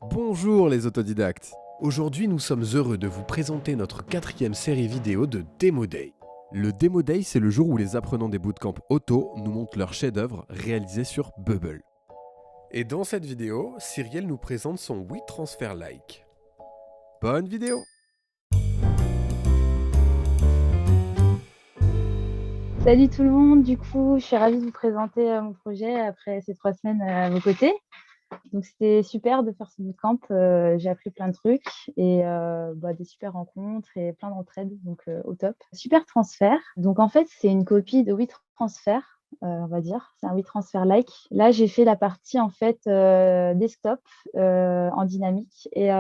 Bonjour les autodidactes. Aujourd'hui, nous sommes heureux de vous présenter notre 4e série vidéo de Demo Day. Le Demo Day, c'est le jour où les apprenants des bootcamps auto nous montrent leur chef-d'œuvre réalisé sur Bubble. Et dans cette vidéo, Cyrielle nous présente son WeTransfer Like. Bonne vidéo! Salut tout le monde, du coup, je suis ravie de vous présenter mon projet après ces 3 semaines à vos côtés. Donc, c'était super de faire ce bootcamp. J'ai appris plein de trucs et des super rencontres et plein d'entraide, donc au top. Super transfert. Donc, en fait, c'est une copie de WeTransfer, on va dire. C'est un WeTransfer like. Là, j'ai fait la partie en fait desktop en dynamique et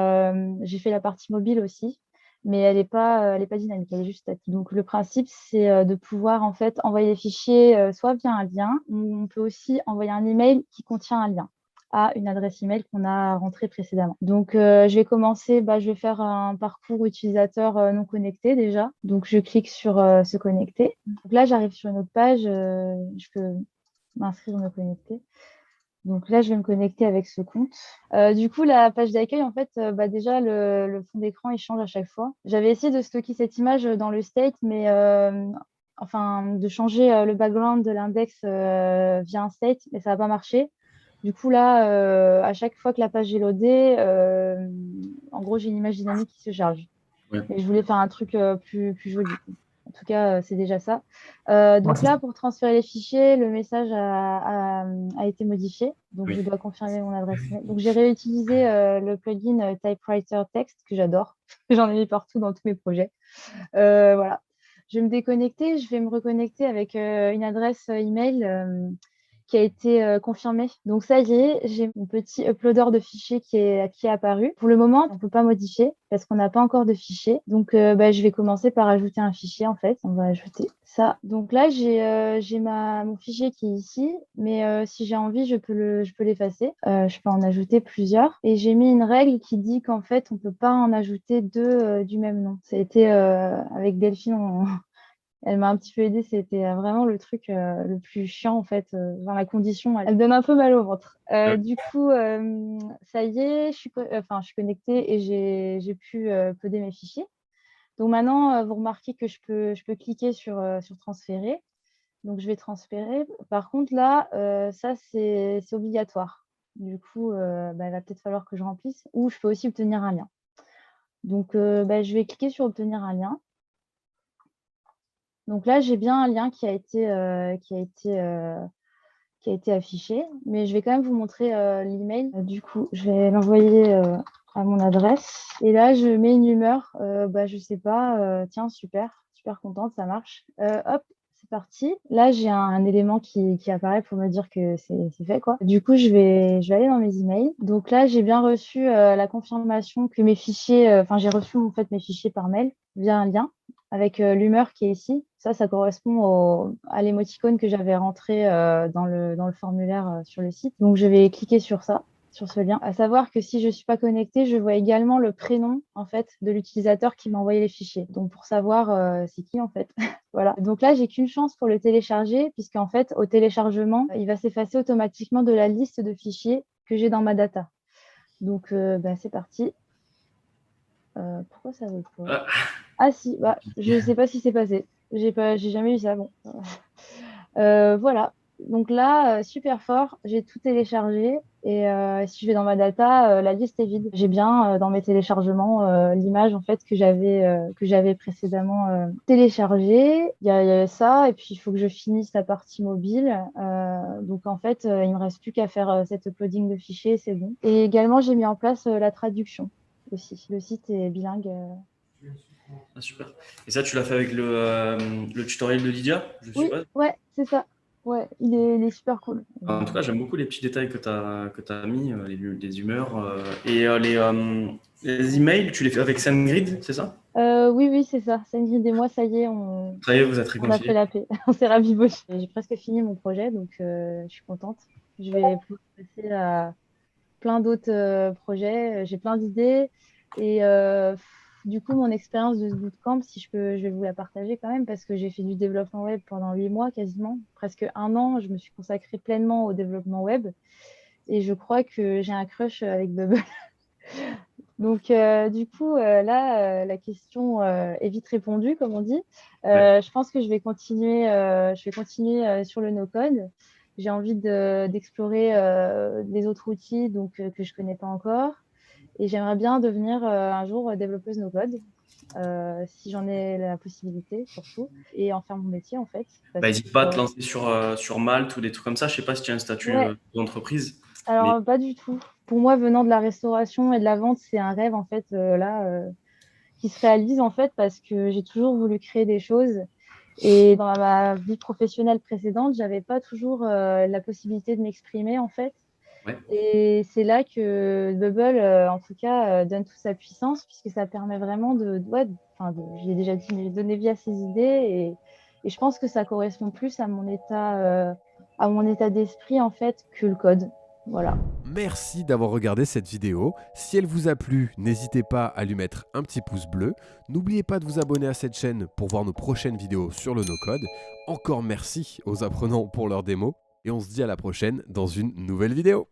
j'ai fait la partie mobile aussi. Mais elle est pas dynamique, elle est juste statique. Donc, le principe, c'est de pouvoir en fait envoyer les fichiers soit via un lien, ou on peut aussi envoyer un email qui contient un lien à une adresse email qu'on a rentrée précédemment. Donc, je vais commencer, je vais faire un parcours utilisateur non connecté déjà. Donc, je clique sur se connecter. Donc là, j'arrive sur une autre page. Je peux m'inscrire, me connecter. Donc là, je vais me connecter avec ce compte. Du coup, la page d'accueil, en fait, déjà, le fond d'écran, il change à chaque fois. J'avais essayé de stocker cette image dans le state, mais de changer le background de l'index via un state, mais ça n'a pas marché. Du coup, là, à chaque fois que la page est loadée, en gros, j'ai une image dynamique qui se charge. Ouais. Et je voulais faire un truc plus joli. En tout cas, c'est déjà ça. Donc là, pour transférer les fichiers, le message a été modifié. Donc, je Oui. dois confirmer mon adresse mail. Donc, j'ai réutilisé le plugin Typewriter Text que j'adore. J'en ai mis partout dans tous mes projets. Voilà. Je vais me déconnecter. Je vais me reconnecter avec une adresse email qui a été confirmée. Donc ça y est, j'ai mon petit uploader de fichiers qui est apparu. Pour le moment, on ne peut pas modifier parce qu'on n'a pas encore de fichier. Donc je vais commencer par ajouter un fichier en fait. On va ajouter ça. Donc là, j'ai mon fichier qui est ici, mais si j'ai envie, je peux l'effacer. Je peux en ajouter plusieurs. Et j'ai mis une règle qui dit qu'en fait, on ne peut pas en ajouter deux du même nom. Ça a été avec Delphine, elle m'a un petit peu aidée, c'était vraiment le truc le plus chiant en fait. Dans la condition, elle donne un peu mal au ventre. Du coup, ça y est, je suis connectée et j'ai pu coder mes fichiers. Donc maintenant, vous remarquez que je peux cliquer sur transférer. Donc je vais transférer. Par contre, là, ça c'est obligatoire. Du coup, il va peut-être falloir que je remplisse ou je peux aussi obtenir un lien. Donc, je vais cliquer sur obtenir un lien. Donc là, j'ai bien un lien qui a été affiché, mais je vais quand même vous montrer l'email. Du coup, je vais l'envoyer à mon adresse. Et là, je mets une humeur. Je sais pas. Tiens, super, super contente, ça marche. Hop, c'est parti. Là, j'ai un élément qui apparaît pour me dire que c'est fait, quoi. Du coup, je vais aller dans mes emails. Donc là, j'ai bien reçu la confirmation que mes fichiers, j'ai reçu en fait mes fichiers par mail via un lien avec l'humeur qui est ici. Ça correspond à l'émoticône que j'avais rentré dans le formulaire sur le site. Donc, je vais cliquer sur ça, sur ce lien. À savoir que si je ne suis pas connectée, je vois également le prénom en fait de l'utilisateur qui m'a envoyé les fichiers. Donc, pour savoir c'est qui en fait. Voilà. Donc là, j'ai qu'une chance pour le télécharger, puisqu'en fait, au téléchargement, il va s'effacer automatiquement de la liste de fichiers que j'ai dans ma data. Donc, c'est parti. Pourquoi ça veut pas? Ah, Ah si, je sais pas si c'est passé. J'ai jamais eu ça. Bon, voilà. Donc là, super fort, j'ai tout téléchargé et si je vais dans ma data, la liste est vide. J'ai bien dans mes téléchargements l'image en fait que j'avais précédemment téléchargée. Il y a ça et puis il faut que je finisse la partie mobile. Donc en fait, il me reste plus qu'à faire cet uploading de fichiers, c'est bon. Et également, j'ai mis en place la traduction aussi. Le site est bilingue. super. Et ça, tu l'as fait avec le tutoriel de Lydia, je Oui, suppose. ouais, c'est ça. Ouais, il est super cool. En tout cas, j'aime beaucoup les petits détails que tu as mis, les humeurs. Les emails, tu les fais avec SendGrid, c'est ça? Oui, oui, c'est ça. Ingrid et moi, ça y est, Ça y est, vous êtes on a fait réconciliés. la paix. On s'est rabiboché. J'ai presque fini mon projet, donc je suis contente. Je vais pouvoir passer à plein d'autres projets. J'ai plein d'idées. Et du coup, mon expérience de ce bootcamp, si je vais vous la partager quand même, parce que j'ai fait du développement web pendant 8 mois quasiment, presque un an. Je me suis consacrée pleinement au développement web. Et je crois que j'ai un crush avec Bubble. Donc, du coup, là, la question est vite répondue, comme on dit. Ouais. Je pense que je vais continuer sur le no-code. J'ai envie d'explorer des autres outils donc, que je ne connais pas encore. Et j'aimerais bien devenir un jour développeuse no-code, si j'en ai la possibilité, surtout, et en faire mon métier, en fait. Bah, Parce n'hésite pas à te que, lancer sur Malte ou des trucs comme ça. Je sais pas si tu as un statut ouais, d'entreprise, mais alors pas du tout. Pour moi, venant de la restauration et de la vente, c'est un rêve, en fait, là. Qui se réalise en fait parce que j'ai toujours voulu créer des choses et dans ma vie professionnelle précédente, j'avais pas toujours la possibilité de m'exprimer en fait. ouais. Et c'est là que Bubble, en tout cas, donne toute sa puissance puisque ça permet vraiment j'ai déjà dit, mais donner vie à ses idées et je pense que ça correspond plus à mon état d'esprit en fait que le code. Voilà. Merci d'avoir regardé cette vidéo. Si elle vous a plu, n'hésitez pas à lui mettre un petit pouce bleu. N'oubliez pas de vous abonner à cette chaîne pour voir nos prochaines vidéos sur le no-code. Encore merci aux apprenants pour leur démo. Et on se dit à la prochaine dans une nouvelle vidéo.